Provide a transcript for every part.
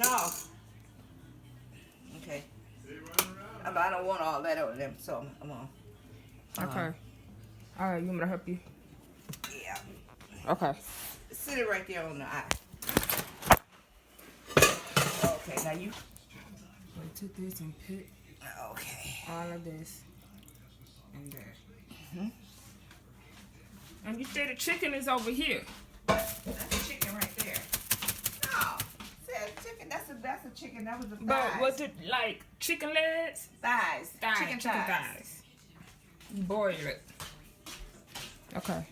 No. Okay. But I don't want all that on them, so I'm on. Okay. All right, you want me to help you? Yeah. Okay. Sit it right there on the eye. Okay, now you. I took this and put Okay. all of this in there. And you said the chicken is over here. That's a chicken right there. No. Said chicken. That's a chicken. That was a thighs. But was it like chicken legs? Thighs. Chicken thighs. You boil it. Okay.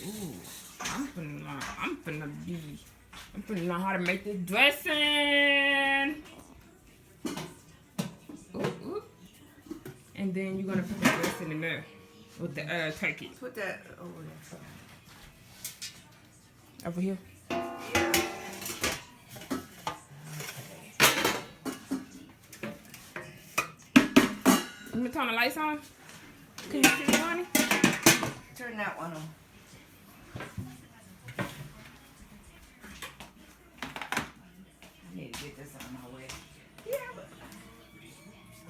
Ooh, I'm finna know how to make this dressing. Ooh. And then you're gonna put the dressing in there with the turkey. Put that over there. Over here. Yeah. Let me turn the lights on. Can you see me, honey? Turn that one on. I need to get this out of my way. Yeah, but.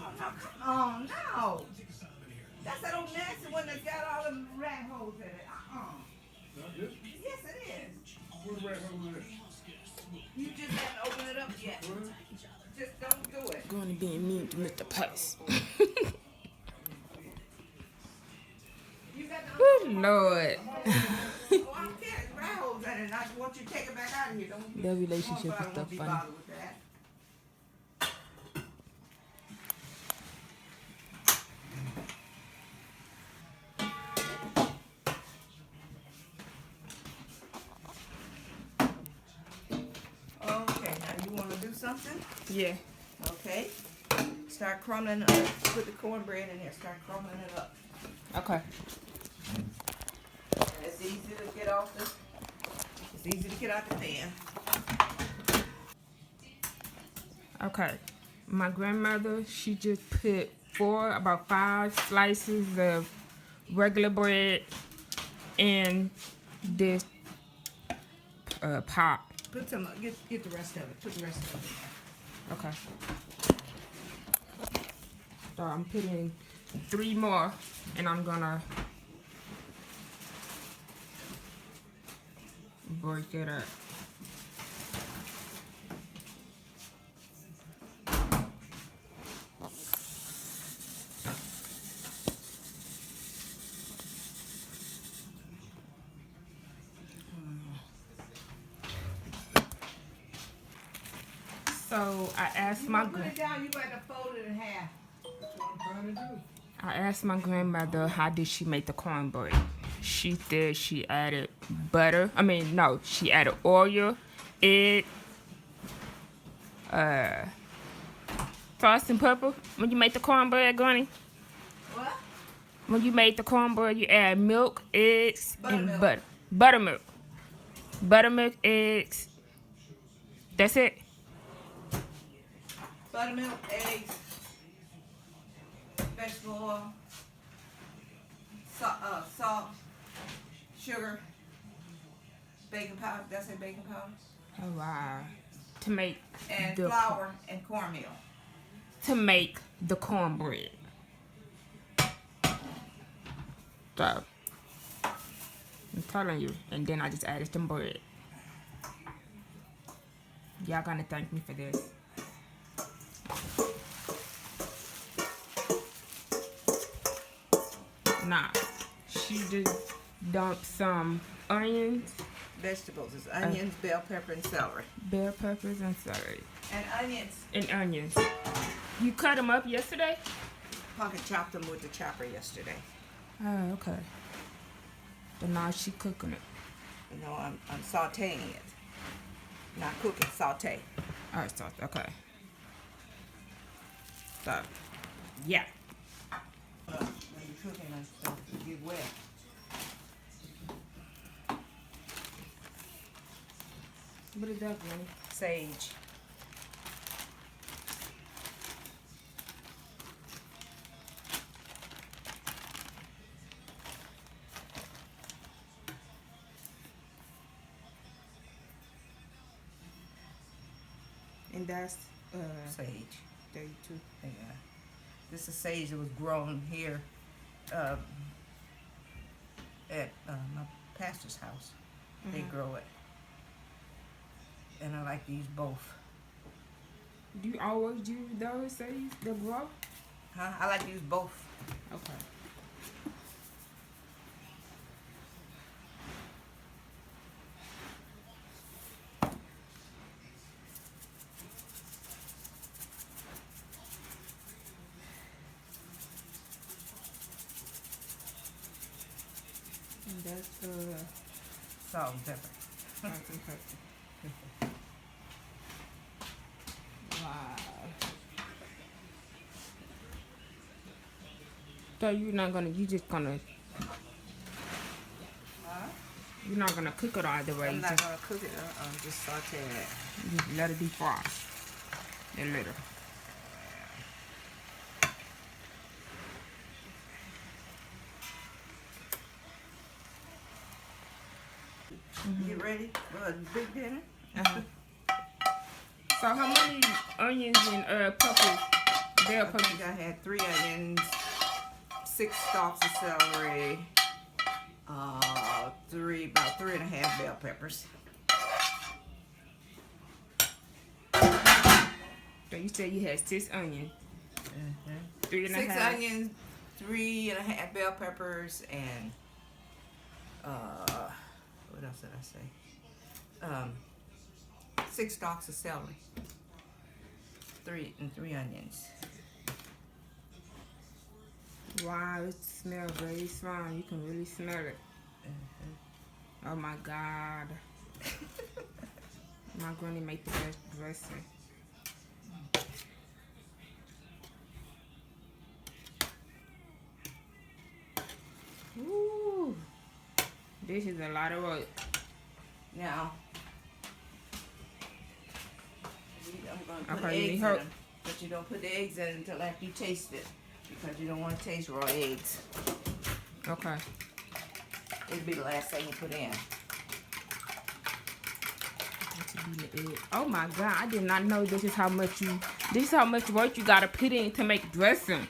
Oh, no, come on. No. That's that old nasty one that's got all them rat holes in it. Not this? Yes, it is. Where's the rat hole at? You just haven't opened it up yet. Just don't do it. Going to be mean to Mr. Price. You got to Oh, Lord. Oh, I don't care. It's rat holes in it. I just want you to take it back out of here. Don't Their relationship I is don't so want to be funny. bothered with that. Okay, now you want to do something? Yeah. Okay. Start crumbling up. Put the cornbread in there. Start crumbling it up. Okay. And it's easy to get off the. It's easy to get out the pan. Okay. My grandmother, she just put about 5 slices of regular bread in this pot. Put some. Get the rest of it. Put the rest of it. Okay. So I'm putting 3 more, and I'm gonna break it up. So I asked my Put it down. You got to fold it in half. That's what I'm trying to do. I asked my grandmother how did she make the cornbread. She said she added butter. She added oil, egg, salt and pepper. When you make the cornbread, Granny, What? when you make the cornbread, you add milk, eggs, and Buttermilk. butter. Buttermilk. Buttermilk, eggs. That's it. Buttermilk, eggs, vegetable oil, salt, sugar, baking powder. That's it, baking powder. Oh wow. To make And the flour and cornmeal. to make the cornbread. So I'm telling you, and then I just added some bread. Y'all gonna thank me for this. Nah, she just dumped some onions, Vegetables is onions, bell pepper, and celery. bell peppers, and celery. And onions. You cut them up yesterday? Pumpkin chopped them with the chopper yesterday. Oh, okay. But now she cooking it. You know, I'm sauteing it. Not cooking, saute. All right, so okay. So, yeah. When you're cooking and stuff, you get wet. What is that, Granny? Sage. that's Sage. 32. Yeah. This is sage that was grown here at my pastor's house. They grow it. And I like these both. Do you always use those sage, the grow? Huh? I like to use both. Okay. And that's Salt and pepper. salt and pepper. Wow. So you just gonna, you're not gonna cook it all the way. I'm You not just, going to cook it. Just saute it. just let it defrost. A little. Get ready for a big dinner. Uh-huh. So how many onions and peppers, bell I peppers? think I had 3 onions, 6 stalks of celery, about 3.5 bell peppers. So you said you had 6 onions, 3.5. 6 onions, 3.5 bell peppers, and what else did I say? 6 stalks of celery. 3 onions. Wow, it smells very strong. You can really smell it. Oh my God. My granny made the best dressing. Ooh, this is a lot of work. Now, I'm going to put Okay, you eggs need in help? them, but you don't put the eggs in until after you taste it, because you don't want to taste raw eggs. Okay. It'll be the last thing you put in. Oh my God, I did not know this is how much work you gotta put in to make dressing.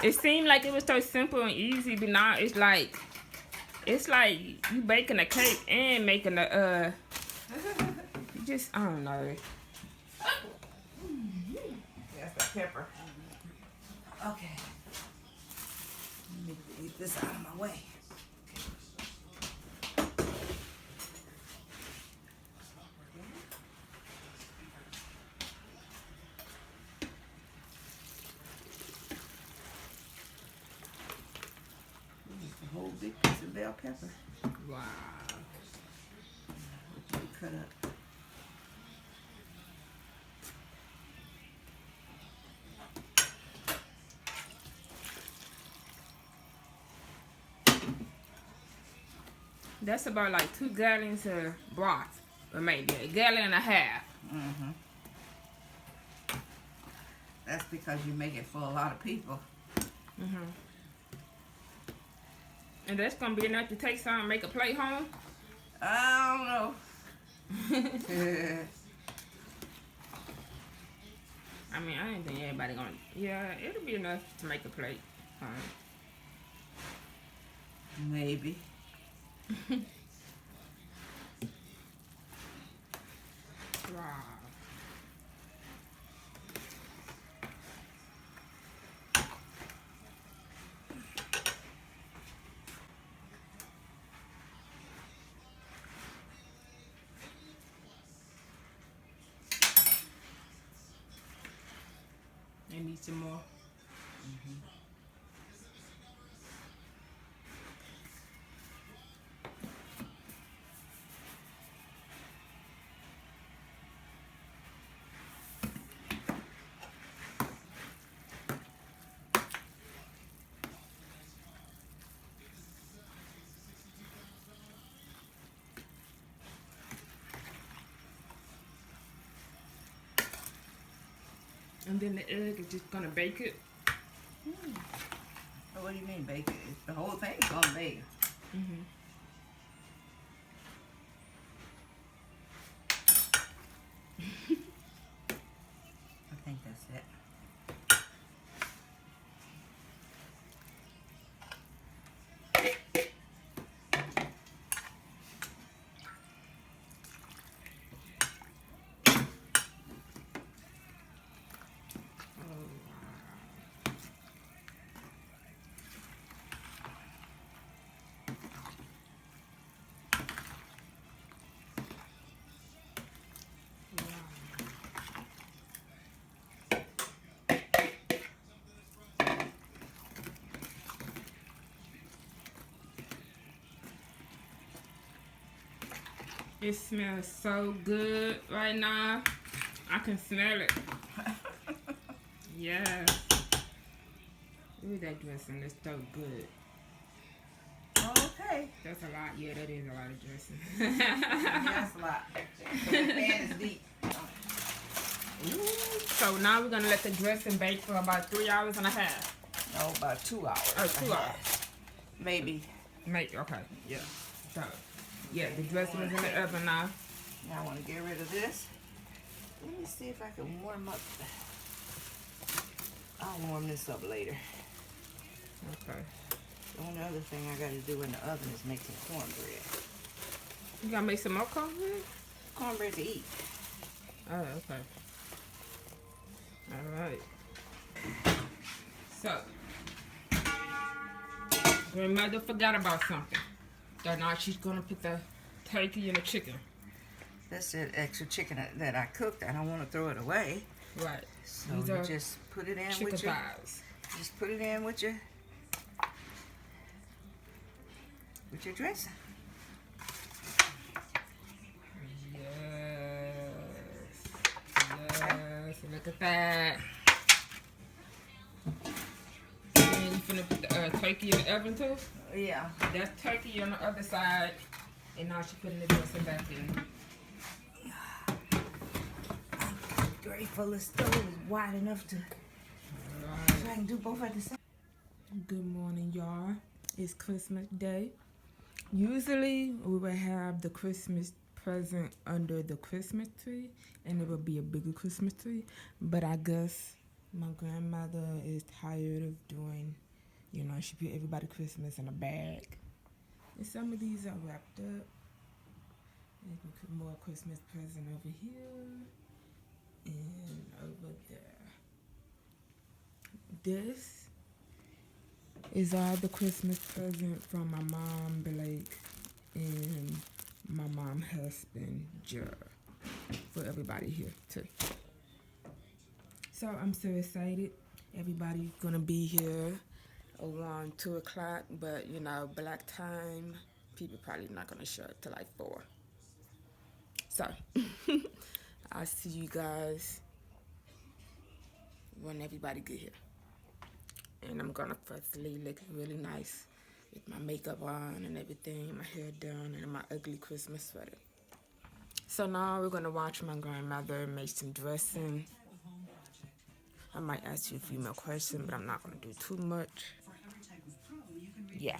It seemed like it was so simple and easy, but now it's like you baking a cake and making I don't know. That's the pepper. Okay. Let me get this out of my way. A whole big piece of bell pepper. Wow. Cut up. That's about like 2 gallons of broth, or maybe a gallon and a half. Mm-hmm. That's because you make it for a lot of people. Mm-hmm. And that's gonna be enough to take some and make a plate home. I don't know. I mean, I ain't think everybody gonna. Yeah, it'll be enough to make a plate. Maybe. Wow. I need some more. And then the egg is just gonna bake it. So what do you mean bake it? The whole thing is gonna bake. Mm-hmm. It smells so good right now. I can smell it. Yes. Ooh, that dressing is so good. Okay. That's a lot. Yeah, that is a lot of dressing. That's a lot. The pan is deep. Ooh. So now we're gonna let the dressing bake for about 3 hours and a half. No, about 2 hours. Oh, 2 hours. Maybe. Okay. Yeah. So, yeah, the dressing is in the oven now. Now I want to get rid of this. Let me see if I can warm up. I'll warm this up later. Okay. The only other thing I got to do in the oven is make some cornbread. You gotta make some more cornbread? Cornbread to eat. Oh, okay. All right. So, grandmother forgot about something. So now she's gonna put the turkey and the chicken. That's that extra chicken that I cooked. I don't want to throw it away. Right. So These you are just put it in chicken with your. thighs. Just put it in with your dressing. Yes. Yes. Look at that. And you finna put the turkey in the oven too? Yeah. That's turkey on the other side. And now she's putting the dressing back in. I'm grateful the stove is wide enough to so I can do both at the same. Good morning, y'all. It's Christmas Day. Usually, we would have the Christmas present under the Christmas tree, and it would be a bigger Christmas tree. But I guess my grandmother is tired of doing, she put everybody Christmas in a bag. And some of these are wrapped up. And we put more Christmas present over here and over there. This is all the Christmas present from my mom, Blake, and my mom's husband, Jer, for everybody here, too. So I'm so excited. Everybody's gonna be here around 2 o'clock, but black time, people probably not gonna show up till like 4. So I'll see you guys when everybody get here. And I'm gonna firstly look really nice with my makeup on and everything, my hair done, and my ugly Christmas sweater. So now we're gonna watch my grandmother make some dressing. I might ask you a few more questions, but I'm not gonna do too much. Yeah.